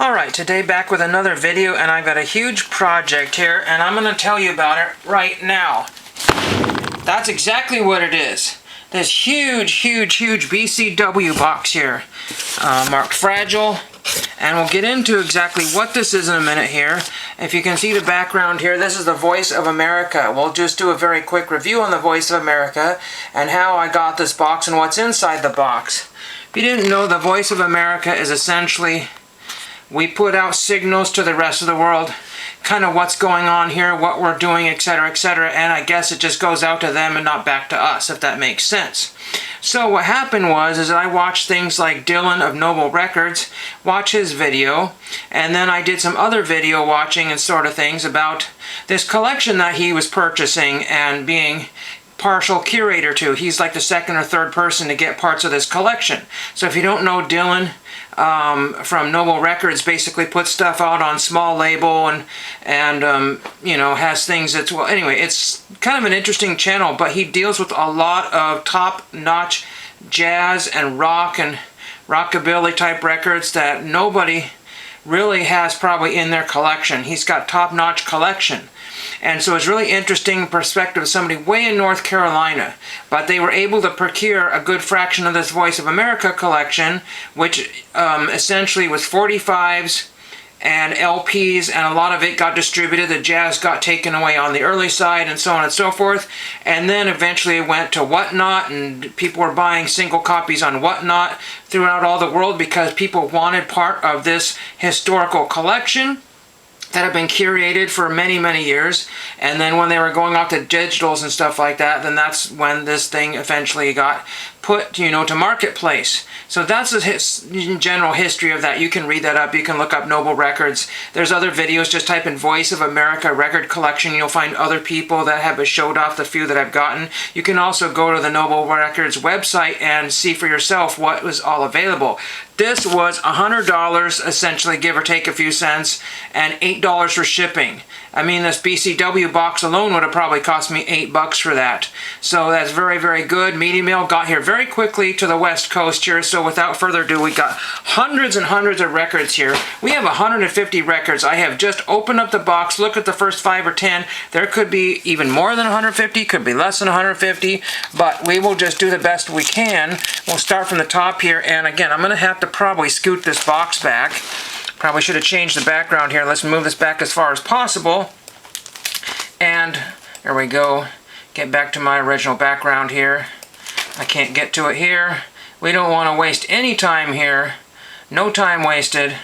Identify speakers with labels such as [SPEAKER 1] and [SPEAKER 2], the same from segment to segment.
[SPEAKER 1] Alright, today back with another video, and I've got a huge project here and I'm going to tell you about it right now. That's exactly what it is. This huge BCW box here, marked fragile, and we'll get into exactly what this is in a minute here. If you can see the background here, this is the Voice of America. We'll just do a very quick review on the Voice of America and how I got this box and what's inside the box. If you didn't know, the Voice of America is essentially, we put out signals to the rest of the world, kind of what's going on here, what we're doing, etc., and I guess it just goes out to them and not back to us, if that makes sense. So what happened was is I watched things like Dylan of Noble Records, watch his video, and then I did some other video watching and sort of things about this collection that he was purchasing and being partial curator to. He's like the second or third person to get parts of this collection. So if you don't know, Dylan from Noble Records basically puts stuff out on small label and you know, has things that's, well, anyway, it's kind of an interesting channel, but he deals with a lot of top-notch jazz and rock and rockabilly type records that nobody really has probably in their collection. He's got top-notch collection. And so it's really interesting perspective of somebody way in North Carolina. But they were able to procure a good fraction of this Voice of America collection, which essentially was 45s and LPs, and a lot of it got distributed. The jazz got taken away on the early side and so on and so forth. And then eventually it went to Whatnot, and people were buying single copies on Whatnot throughout all the world because people wanted part of this historical collection that have been curated for many years. And then when they were going off to digitals and stuff like that, then that's when this thing eventually got put, you know, to marketplace. So that's the general history of that. You can read that up. You can look up Noble Records. There's other videos. Just type in Voice of America record collection. You'll find other people that have showed off the few that I've gotten. You can also go to the Noble Records website and see for yourself what was all available. This was $100, essentially, give or take a few cents, and $8 for shipping. I mean, this BCW box alone would have probably cost me $8 for that. So that's very good. Media Mail got here very quickly to the West Coast here, so without further ado, we got hundreds and hundreds of records here. We have 150 records. I have just opened up the box, look at the first 5 or 10. There could be even more than 150, could be less than 150, but we will just do the best we can. We'll start from the top here, and again, I'm going to have to probably scoot this box back. Probably should have changed the background here. Let's move this back as far as possible. And there we go. Get back to my original background here. I can't get to it here. We don't want to waste any time here. No time wasted.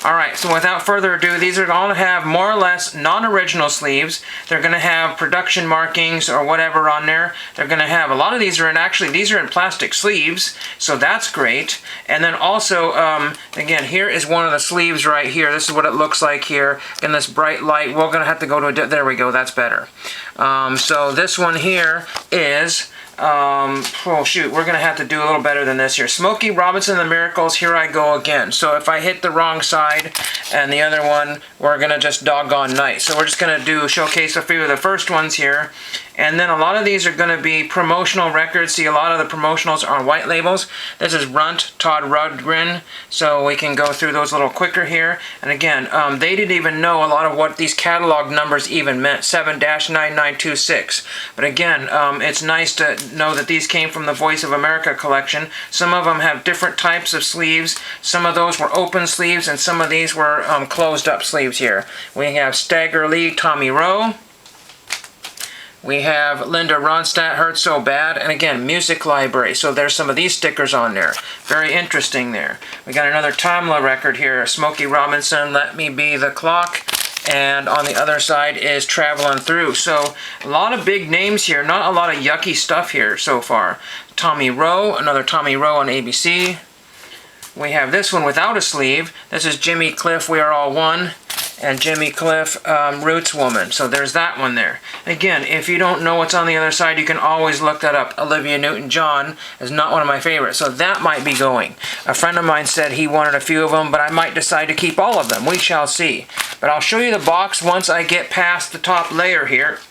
[SPEAKER 1] Alright, so without further ado, these are all to have more or less non-original sleeves. They're going to have production markings or whatever on there. They're going to have, a lot of these are in, actually, these are in plastic sleeves, so that's great. And then also, again, here is one of the sleeves right here. This is what it looks like here in this bright light. We're going to have to go to a, there we go, that's better. So this one here is, oh shoot, we're going to have to do a little better than this here. Smokey Robinson and the Miracles, Here I Go Again. So if I hit the wrong side and the other one, we're going to just doggone nice. So we're just going to showcase a few of the first ones here. And then a lot of these are going to be promotional records. See, a lot of the promotionals are white labels. This is Runt, Todd Rundgren, so we can go through those a little quicker here. And again, they didn't even know a lot of what these catalog numbers even meant, 7-9926. But again, it's nice to know that these came from the Voice of America collection. Some of them have different types of sleeves. Some of those were open sleeves, and some of these were closed up sleeves here. We have Stagger Lee, Tommy Rowe. We have Linda Ronstadt, Hurt So Bad, and again, Music Library. So there's some of these stickers on there. Very interesting there. We got another Tamla record here, Smokey Robinson, Let Me Be the Clock, and on the other side is Travelin' Through. So a lot of big names here, not a lot of yucky stuff here so far. Tommy Rowe, another Tommy Rowe on ABC. We have this one without a sleeve. This is Jimmy Cliff, We Are All One, and Jimmy Cliff, Roots Woman. So there's that one there. Again, if you don't know what's on the other side, you can always look that up. Olivia Newton-John is not one of my favorites, so that might be going. A friend of mine said he wanted a few of them, but I might decide to keep all of them. We shall see. But I'll show you the box once I get past the top layer here.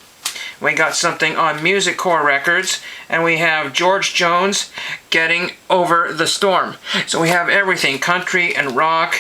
[SPEAKER 1] We got something on Music Core Records, and we have George Jones, Getting Over the Storm. So we have everything, country and rock,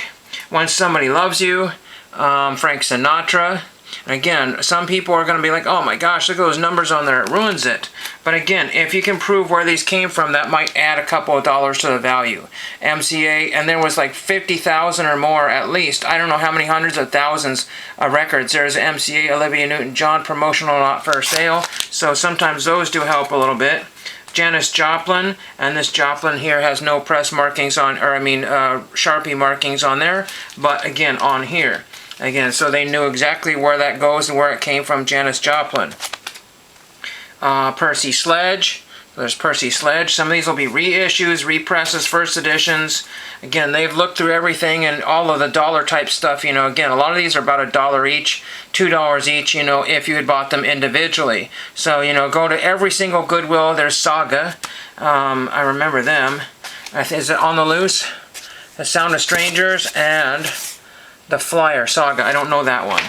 [SPEAKER 1] When Somebody Loves You, Frank Sinatra. And again, some people are going to be like, oh my gosh, look at those numbers on there, it ruins it. But again, if you can prove where these came from, that might add a couple of dollars to the value. MCA, and there was like 50,000 or more at least. I don't know how many hundreds of thousands of records. There's MCA, Olivia Newton-John, promotional, not for sale. So sometimes those do help a little bit. Janis Joplin, and this Joplin here has no press markings on, or Sharpie markings on there, but again, on here. Again, so they knew exactly where that goes and where it came from, Janis Joplin. Percy Sledge. There's Percy Sledge. Some of these will be reissues, represses, first editions. Again, they've looked through everything and all of the dollar type stuff. You know, again, a lot of these are about $1 each, $2 each, you know, if you had bought them individually. So, you know, go to every single Goodwill. There's Saga. I remember them. Is it On the Loose? The Sound of Strangers and The Flyer, Saga. I don't know that one.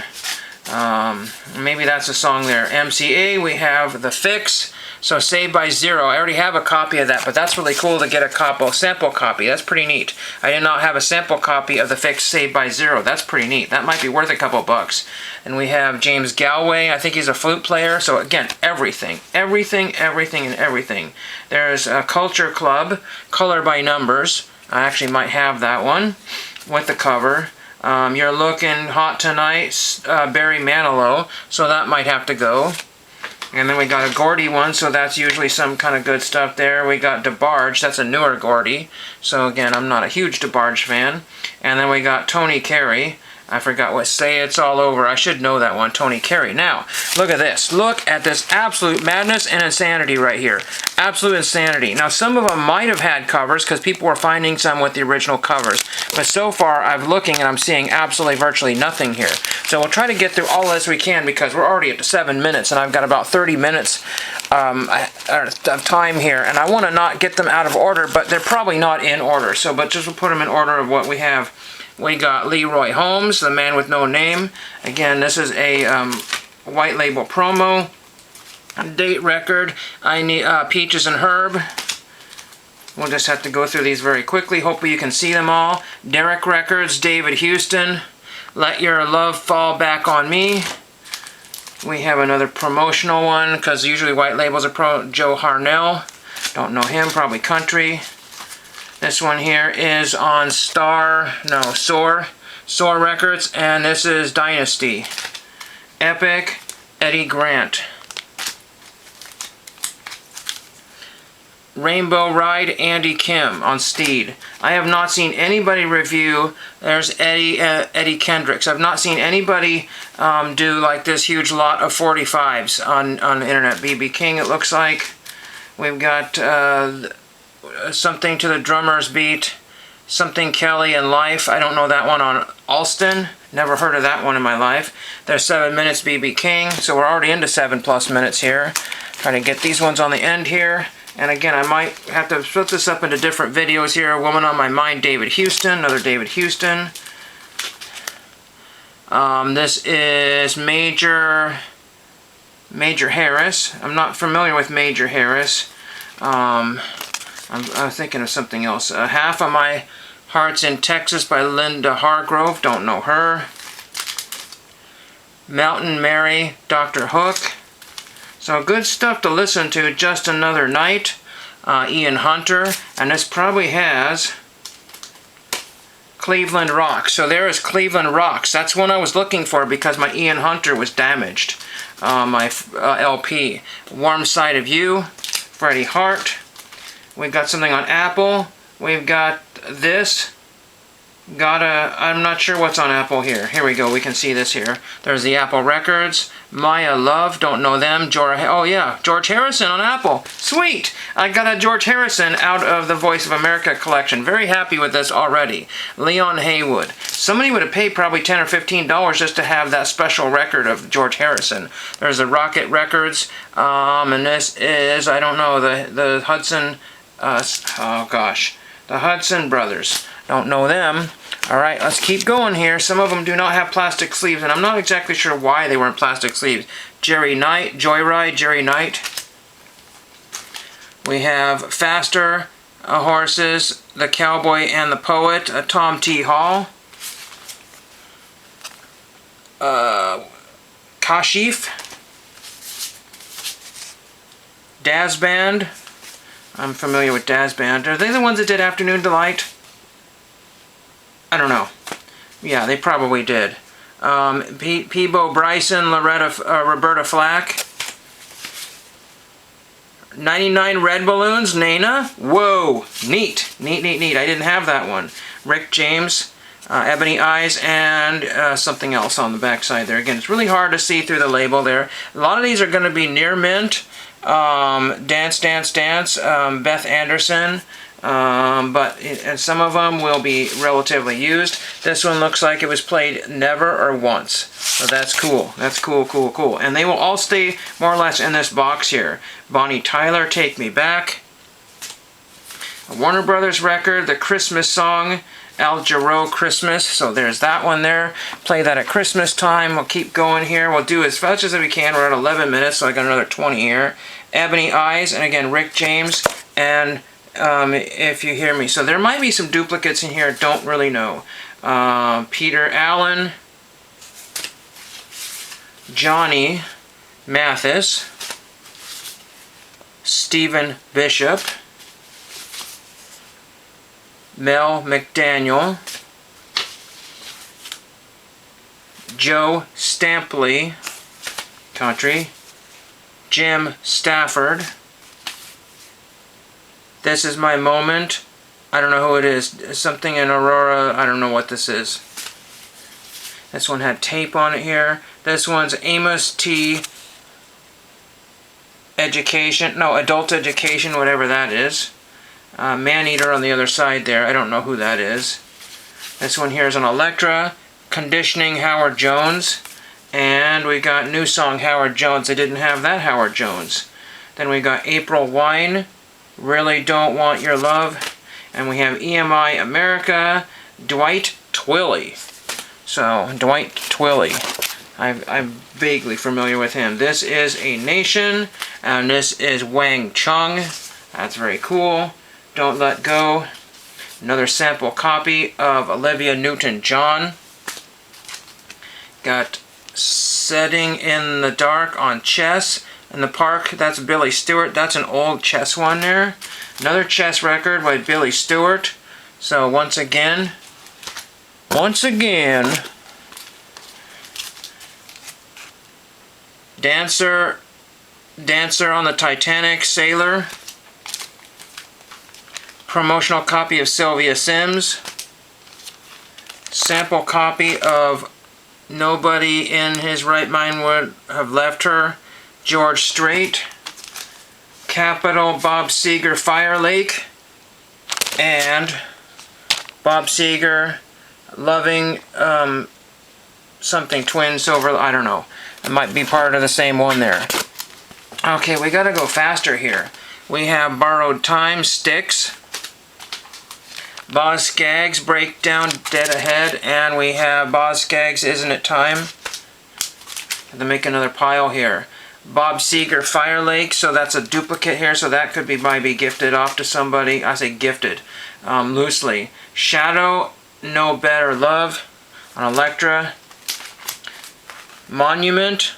[SPEAKER 1] Maybe that's a song there. MCA, we have The Fix. So Saved by Zero. I already have a copy of that, but that's really cool to get a sample copy. That's pretty neat. I did not have a sample copy of The Fix Saved by Zero. That's pretty neat. That might be worth a couple bucks. And we have James Galway. I think he's a flute player. So again, everything. Everything, everything, and everything. There's a Culture Club, Color by Numbers. I actually might have that one with the cover. You're Looking Hot Tonight, Barry Manilow. So that might have to go. And then we got a Gordy one, so that's usually some kind of good stuff there. We got DeBarge, that's a newer Gordy. So again, I'm not a huge DeBarge fan. And then we got Tony Carey. I forgot what, Say It's All Over. I should know that one, Tony Carey. Now, look at this. Look at this absolute madness and insanity right here. Absolute insanity. Now, some of them might have had covers because people were finding some with the original covers. But so far, I'm looking and I'm seeing absolutely virtually nothing here. So we'll try to get through all this we can because we're already at 7 minutes and I've got about 30 minutes of time here. And I want to not get them out of order, but they're probably not in order. So, but just we'll put them in order of what we have. We got Leroy Holmes, The Man with No Name. Again, this is a white label promo. Date record. I need Peaches and Herb. We'll just have to go through these very quickly. Hopefully you can see them all. Derek Records, David Houston. Let Your Love Fall Back on Me. We have another promotional one because usually white labels are Joe Harnell. Don't know him, probably country. This one here is on Soar Records, and this is Dynasty. Epic, Eddie Grant. Rainbow Ride, Andy Kim on Steed. I have not seen anybody review. There's Eddie Kendricks. I've not seen anybody do like this huge lot of 45s on the internet. B.B. King, it looks like. We've got Something to the Drummer's Beat, Something Kelly and Life. I don't know that one on Alston. Never heard of that one in my life. There's 7 minutes, B.B. King. So we're already into 7+ minutes here. Trying to get these ones on the end here. And again, I might have to split this up into different videos here. Woman on My Mind, David Houston. Another David Houston. This is Major Harris. I'm not familiar with Major Harris. I'm thinking of something else. Half of My Heart's in Texas by Linda Hargrove. Don't know her. Mountain Mary, Dr. Hook. So good stuff to listen to. Just Another Night. Ian Hunter. And this probably has Cleveland Rocks. So there is Cleveland Rocks. That's one I was looking for because my Ian Hunter was damaged. My LP. Warm Side of You. Freddie Hart. We've got something on Apple. We've got this. I'm not sure what's on Apple here. Here we go. We can see this here. There's the Apple Records. Maya Love. Don't know them. Oh yeah, George Harrison on Apple. Sweet. I got a George Harrison out of the Voice of America collection. Very happy with this already. Leon Haywood. Somebody would have paid probably $10 or $15 just to have that special record of George Harrison. There's the Rocket Records. And this is, I don't know, the Hudson... oh gosh, the Hudson Brothers. Don't know them. Alright, let's keep going here. Some of them do not have plastic sleeves, and I'm not exactly sure why they weren't plastic sleeves. Jerry Knight, Joyride, Jerry Knight. We have Faster Horses, The Cowboy and the Poet, Tom T. Hall. Kashif, Daz Band. I'm familiar with Daz Band. Are they the ones that did Afternoon Delight? I don't know. Yeah, they probably did. Peebo Bryson, Roberta Flack. 99 Red Balloons, Nana. Whoa, neat, neat, neat, neat. I didn't have that one. Rick James, Ebony Eyes, and something else on the back side there. Again, it's really hard to see through the label there. A lot of these are going to be near mint. Dance, Dance, Dance, Beth Anderson. And some of them will be relatively used. This one looks like it was played never or once. So that's cool. That's cool, cool, cool. And they will all stay more or less in this box here. Bonnie Tyler, Take Me Back. A Warner Brothers record, the Christmas song, Al Jarreau Christmas. So there's that one there. Play that at Christmas time. We'll keep going here. We'll do as much as we can. We're at 11 minutes, so I got another 20 here. Ebony Eyes, and again, Rick James, and If You Hear Me. So there might be some duplicates in here, don't really know. Peter Allen, Johnny Mathis, Stephen Bishop, Mel McDaniel, Joe Stampley, country, Jim Stafford, This Is My Moment. I don't know who it is. Something in Aurora. I don't know what this is. This one had tape on it here. This one's Amos T. Education. No, Adult Education, whatever that is. Maneater on the other side there. I don't know who that is. This one here is an Electra. Conditioning, Howard Jones. And we got New Song, Howard Jones. I didn't have that Howard Jones. Then we got April Wine. Really Don't Want Your Love. And we have EMI America, Dwight Twilley. So, Dwight Twilley. I'm vaguely familiar with him. This is A Nation, and this is Wang Chung. That's very cool. Don't Let Go. Another sample copy of Olivia Newton-John. Got Setting in the Dark on Chess. In the Park, that's Billy Stewart. That's an old Chess one there. Another Chess record by Billy Stewart. So once again, Dancer on the Titanic, Sailor. Promotional copy of Sylvia Sims. Sample copy of Nobody in His Right Mind Would Have Left Her, George Strait. Capital, Bob Seger, Fire Lake. And Bob Seger, Loving something Twin Silver, I don't know. It might be part of the same one there. Okay, we gotta go faster here. We have Borrowed Time, Styx. Boz Scaggs, Breakdown, Dead Ahead. And we have Boz Scaggs, Isn't It Time? Have to make another pile here. Bob Seger, Fire Lake. So that's a duplicate here, so that could be maybe gifted off to somebody. I say gifted, loosely. Shadow, No Better Love on Electra. Monument,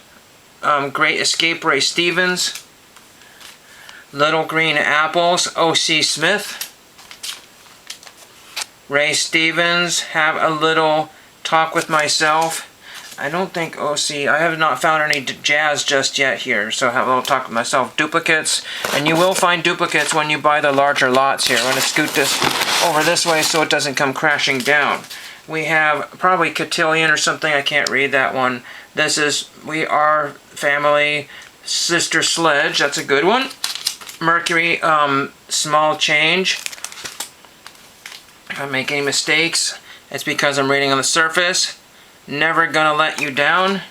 [SPEAKER 1] Great Escape, Ray Stevens. Little Green Apples, O.C. Smith. Ray Stevens, Have a Little Talk with Myself. I don't think O.C. I have not found any jazz just yet here, so Have a Little Talk with Myself. Duplicates, and you will find duplicates when you buy the larger lots here. I'm going to scoot this over this way so it doesn't come crashing down. We have probably Cotillion or something. I can't read that one. This is We Are Family, Sister Sledge. That's a good one. Mercury, Small Change. If I make any mistakes, it's because I'm reading on the surface. Never Gonna Let You Down.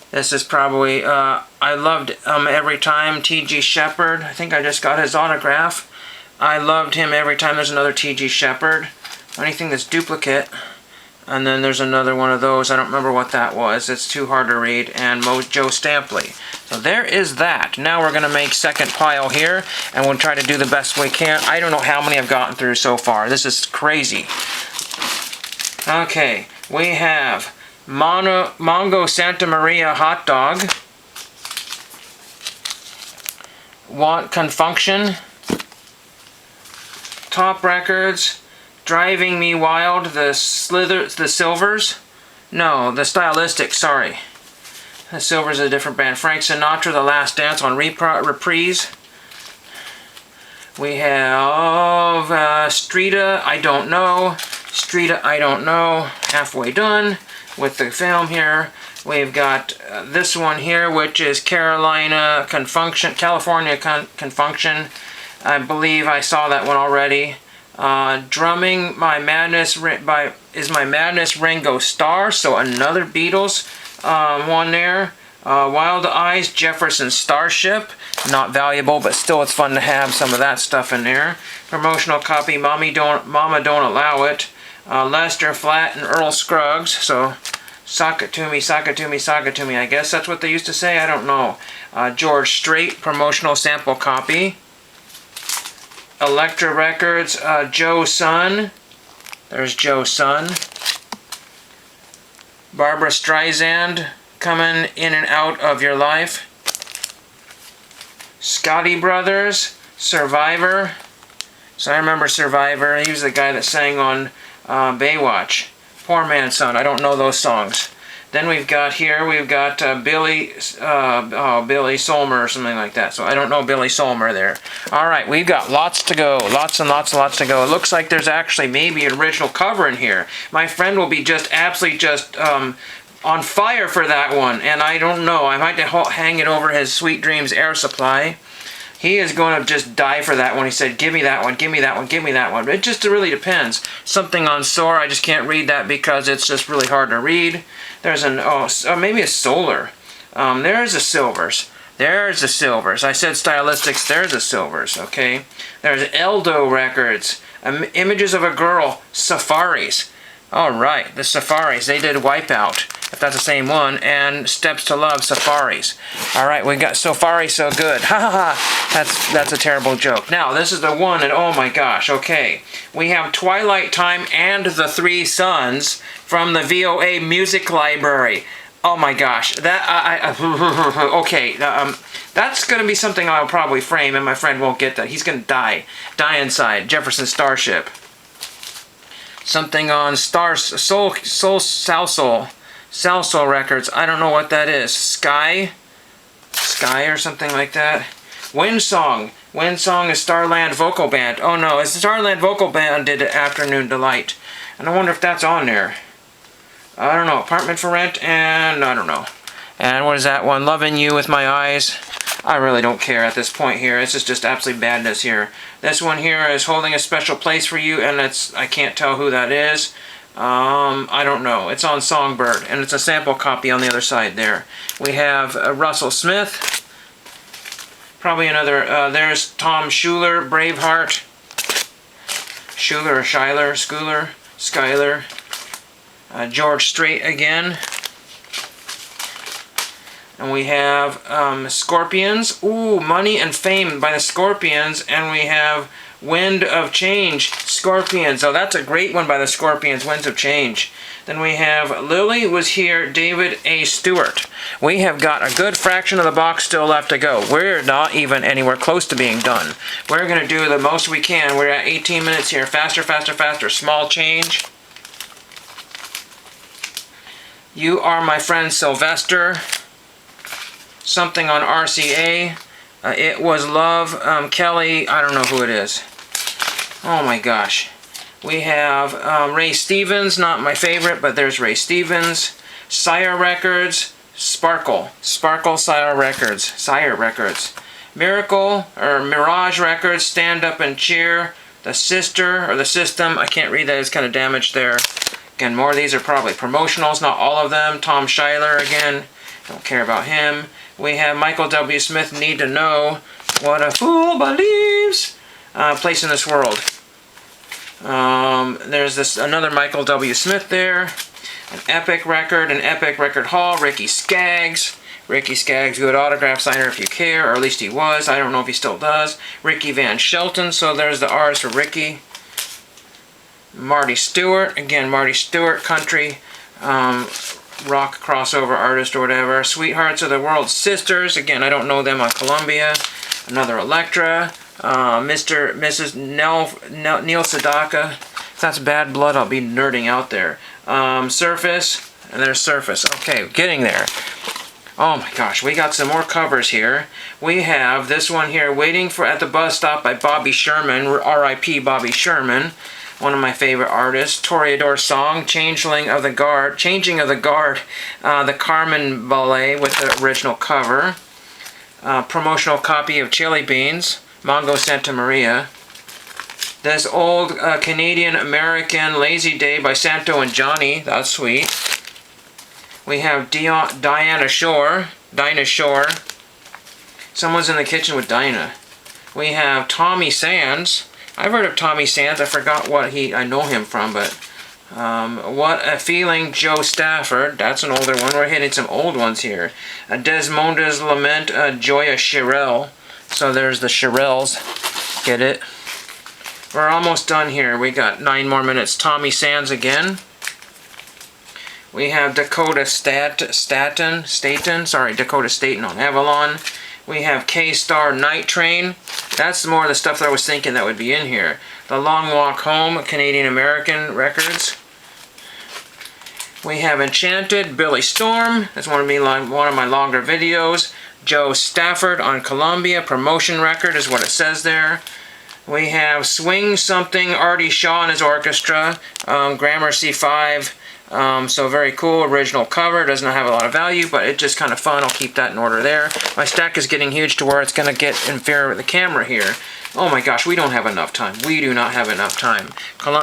[SPEAKER 1] This is probably, I Loved Every Time, T.G. Shepherd. I think I just got his autograph. I Loved Him Every Time. There's another T.G. Shepherd. Anything that's duplicate. And then there's another one of those. I don't remember what that was. It's too hard to read. And Joe Stampley. So there is that. Now we're going to make second pile here. And we'll try to do the best we can. I don't know how many I've gotten through so far. This is crazy. Okay. We have Mongo Santa Maria Hot Dog. Want Confunction. Top Records. Driving Me Wild. The Silvers. No, the Stylistics, sorry. The Silvers is a different band. Frank Sinatra, The Last Dance on reprise. We have Streeta, I Don't Know. Streeta, I Don't Know. Halfway done with the film here. We've got this one here, which is California Confunction. I believe I saw that one already. Drumming My Madness is My Madness Ringo Starr, so another Beatles one there. Wild Eyes, Jefferson Starship. Not valuable, but still it's fun to have some of that stuff in there. Promotional copy, Mama Don't Allow It. Lester Flatt and Earl Scruggs, so sock it to me, sock it to me, sock it to me. I guess that's what they used to say, I don't know. George Strait, promotional sample copy. Elektra Records, Joe Sun. There's Joe Sun. Barbara Streisand, Coming In and Out of Your Life. Scotty Brothers, Survivor. So I remember Survivor. He was the guy that sang on Baywatch. Poor Man's Son. I don't know those songs. Then we've got Billy Solmer or something like that. So I don't know Billy Solmer there. Alright, we've got lots to go. Lots and lots and lots to go. It looks like there's actually maybe an original cover in here. My friend will be just absolutely on fire for that one. And I don't know. I might hang it over his Sweet Dreams Air Supply. He is going to just die for that one. He said, give me that one, give me that one, give me that one. It just really depends. Something on Soar, I just can't read that because it's just really hard to read. There's maybe a Solar. There's the Silvers. There's the Silvers. I said Stylistics, there's the Silvers, okay? There's Eldo Records. Images of a Girl, Safaris. Alright, the Safaris, they did Wipeout, if that's the same one, and Steps to Love, Safaris. Alright, we got So Far So Good. Ha ha ha, that's a terrible joke. Now, this is the one, and oh my gosh, okay. We have Twilight Time and the Three Sons from the VOA Music Library. Oh my gosh, that, okay, that's going to be something I'll probably frame, and my friend won't get that. He's going to die inside. Jefferson Starship. Something on Salsoul Records. I don't know what that is. Sky or something like that. Windsong. Windsong is Starland Vocal Band. Oh no, it's Starland Vocal Band did Afternoon Delight. And I wonder if that's on there. I don't know. Apartment for Rent, and I don't know. And what is that one? Loving You With My Eyes. I really don't care at this point here. This is just absolute badness here. This one here is Holding a Special Place for You, and I can't tell who that is. I don't know. It's on Songbird, and it's a sample copy on the other side there. We have Russell Smith. Probably another, there's Tom Schuler, Braveheart. Schuler or Schuyler, Schuyler. George Strait again. And we have Scorpions. Ooh, Money and Fame by the Scorpions. And we have Wind of Change, Scorpions. Oh, that's a great one by the Scorpions, Winds of Change. Then we have Lily Was Here, David A. Stewart. We have got a good fraction of the box still left to go. We're not even anywhere close to being done. We're going to do the most we can. We're at 18 minutes here. Faster, faster, faster. Small change. You Are My Friend Sylvester. Something on RCA. It Was Love. Kelly, I don't know who it is. Oh my gosh. We have Ray Stevens, not my favorite, but there's Ray Stevens. Sire Records. Sparkle, Sire Records. Miracle, or Mirage Records, Stand Up and Cheer. The Sister, or The System, I can't read that, it's kind of damaged there. Again, more of these are probably promotionals, not all of them. Tom Schuyler again, don't care about him. We have Michael W. Smith, Need to Know. What a Fool Believes. Place in This World. There's another Michael W. Smith there. An Epic Record, an Epic Record Hall. Ricky Skaggs. Ricky Skaggs, good autograph signer if you care, or at least he was. I don't know if he still does. Ricky Van Shelton, so there's the R's for Ricky. Marty Stewart, again, Marty Stewart, country. rock crossover artist or whatever. Sweethearts of the World Sisters. Again, I don't know them on Columbia. Another Electra. Mrs. Neil Sedaka. If that's Bad Blood, I'll be nerding out there. Surface. And there's Surface. Okay, getting there. Oh my gosh, we got some more covers here. We have this one here, Waiting for at the Bus Stop by Bobby Sherman, R.I.P. Bobby Sherman, one of my favorite artists. Toreador Song, Changing of the Guard, the Carmen Ballet with the original cover. Promotional copy of Chili Beans, Mongo Santa Maria. This old Canadian-American Lazy Day by Santo and Johnny, that's sweet. We have Dinah Shore. Someone's in the kitchen with Dinah. We have Tommy Sands. I've heard of Tommy Sands. I forgot what I know him from, but What a Feeling, Joe Stafford. That's an older one. We're hitting some old ones here. Desmonda's Lament, Joya Shirelle. So there's the Shirelles. Get it? We're almost done here. We got 9 more minutes. Tommy Sands again. We have Dakota Staten on Avalon. We have K-Star Night Train. That's more of the stuff that I was thinking that would be in here. The Long Walk Home, Canadian-American Records. We have Enchanted, Billy Storm. That's one of my longer videos. Joe Stafford on Columbia, promotion record is what it says there. We have Swing Something, Artie Shaw and his orchestra, Gramercy 5. So very cool, original cover. Does not have a lot of value, but it's just kind of fun. I'll keep that in order there. My stack is getting huge to where it's going to get inferior with the camera here. Oh my gosh, we don't have enough time. We do not have enough time.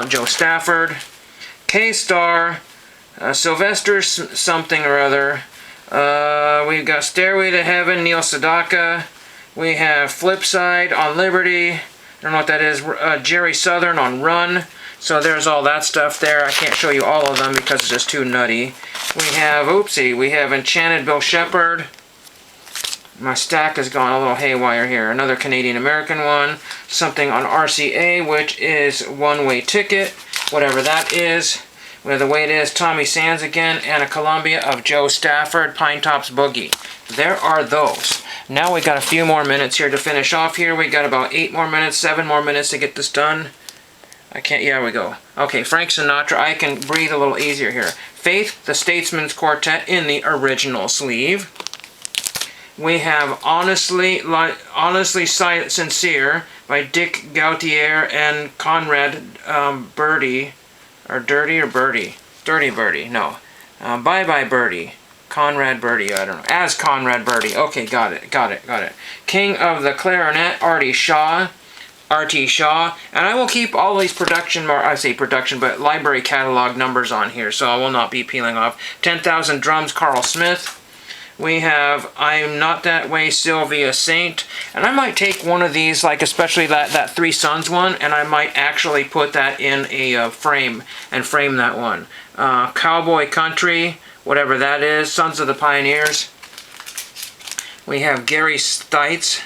[SPEAKER 1] Joe Stafford, K-Star, Sylvester something or other. We've got Stairway to Heaven, Neil Sedaka. We have Flipside on Liberty. I don't know what that is. Jerry Southern on Run. So there's all that stuff there. I can't show you all of them because it's just too nutty. We have Enchanted Bill Shepherd. My stack has gone a little haywire here. Another Canadian-American one. Something on RCA, which is One Way Ticket. Whatever that is. The way it is, Tommy Sands again, and a Columbia of Joe Stafford, Pine Tops Boogie. There are those. Now we got a few more minutes here to finish off here. We got about 8 more minutes, 7 more minutes to get this done. Yeah, we go. Okay, Frank Sinatra, I can breathe a little easier here. Faith, the Statesman's Quartet in the original sleeve. We have Honestly Sincere by Dick Gautier and Conrad Birdie. Or Dirty or Birdie? Dirty Birdie, no. Bye Bye Birdie. Conrad Birdie, I don't know. As Conrad Birdie. Okay, got it. King of the Clarinet, Artie Shaw. And I will keep all these but library catalog numbers on here, so I will not be peeling off. 10,000 Drums, Carl Smith. We have I'm Not That Way, Sylvia Saint. And I might take one of these, like especially that Three Sons one, and I might actually put that in a frame and frame that one. Cowboy Country, whatever that is, Sons of the Pioneers. We have Gary Stites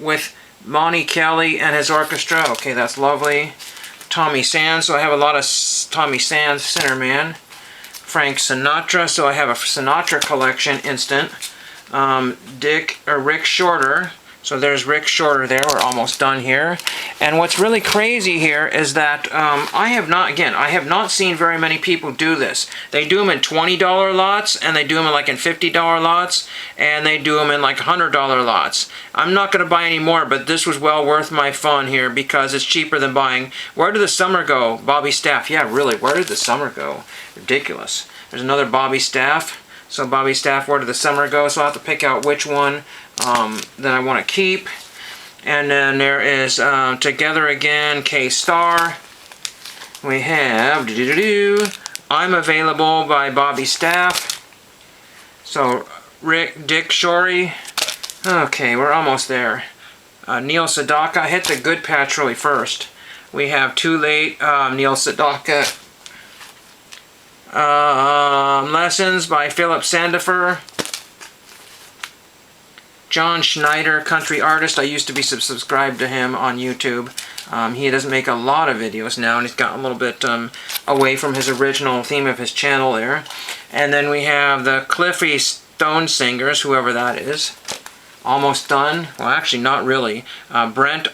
[SPEAKER 1] with Monty Kelly and his orchestra. Okay, that's lovely. Tommy Sands, so I have a lot of Tommy Sands, Centerman. Frank Sinatra, so I have a Sinatra collection instant. Rick Shorter, so there's Rick Shorter there. We're almost done here. And what's really crazy here is that I have not seen very many people do this. They do them in $20 lots, and they do them in $50 lots, and they do them in $100 lots. I'm not going to buy any more, but this was well worth my fun here because it's cheaper than buying. Where did the summer go? Bobby Staff. Yeah, really, where did the summer go? Ridiculous. There's another Bobby Staff. So Bobby Staff, where did the summer go? So I'll have to pick out which one that I want to keep. And then there is Together Again, K-Star. We have I'm Available by Bobby Staff. So Dick Shorey. Okay, we're almost there. Neil Sedaka. Hit the good patch really first. We have Too Late, Neil Sedaka. Lessons by Philip Sandifer. John Schneider, country artist. I used to be subscribed to him on YouTube. He doesn't make a lot of videos now, and he's gotten a little bit away from his original theme of his channel there. And then we have the Cliffy Stone Singers, whoever that is. Almost Done. Well, actually, not really. Brent,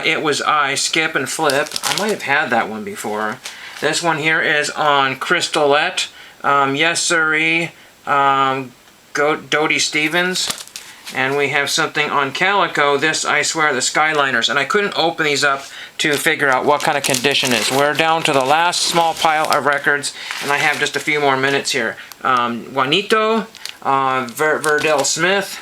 [SPEAKER 1] It Was I, Skip and Flip. I might have had that one before. This one here is on Crystalette. Yes Sirree. Dodie Stevens. And we have something on Calico, this, I swear, the Skyliners. And I couldn't open these up to figure out what kind of condition it is. We're down to the last small pile of records, and I have just a few more minutes here. Juanito, Verdell Smith.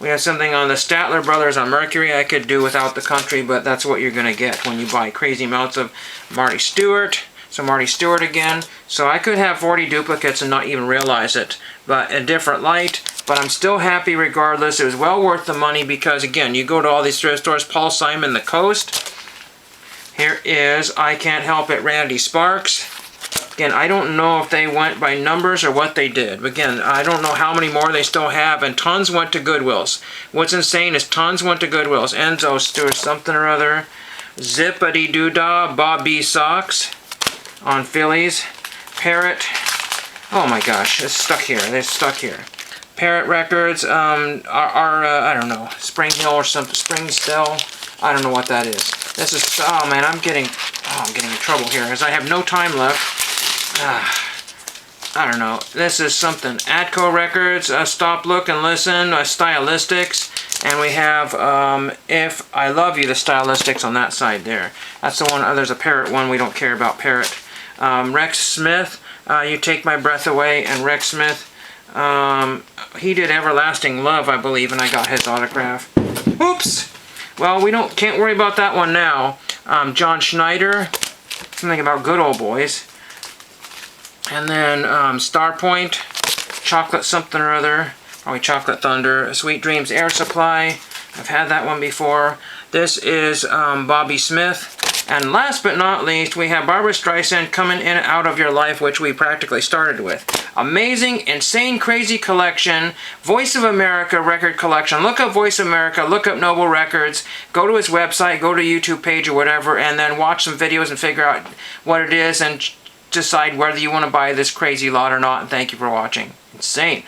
[SPEAKER 1] We have something on the Statler Brothers on Mercury. I could do without the country, but that's what you're going to get when you buy crazy amounts of Marty Stewart. So Marty Stewart again. So I could have 40 duplicates and not even realize it, but in a different light. But I'm still happy regardless. It was well worth the money because, again, you go to all these thrift stores. Paul Simon, The Coast. Here is I Can't Help It, Randy Sparks. Again, I don't know if they went by numbers or what they did. Again, I don't know how many more they still have, and tons went to Goodwills. What's insane is tons went to Goodwills. Enzo Stewart, something or other. Zippity Doo Dah, Bob B. Socks on Phillies. Parrot. Oh my gosh, it's stuck here. They're stuck here. Parrot Records, I don't know, Spring Hill or something, Spring Still. I don't know what that is. This is, oh man, I'm getting in trouble here because I have no time left. I don't know. This is something. Atco Records, Stop, Look, and Listen, Stylistics. And we have If I Love You, the Stylistics on that side there. That's the one, there's a Parrot one, we don't care about Parrot. Rex Smith, You Take My Breath Away, and Rex Smith, he did Everlasting Love, I believe, and I got his autograph. Oops! Well, can't worry about that one now. John Schneider, something about Good Old Boys. And then Starpoint, Chocolate Something or Other, probably Chocolate Thunder, Sweet Dreams Air Supply. I've had that one before. This is Bobby Smith. And last but not least, we have Barbra Streisand, Coming In and Out of Your Life, which we practically started with. Amazing, insane, crazy collection. Voice of America record collection. Look up Voice of America, look up Noble Records, go to his website, go to YouTube page or whatever, and then watch some videos and figure out what it is and decide whether you want to buy this crazy lot or not. And thank you for watching. Insane.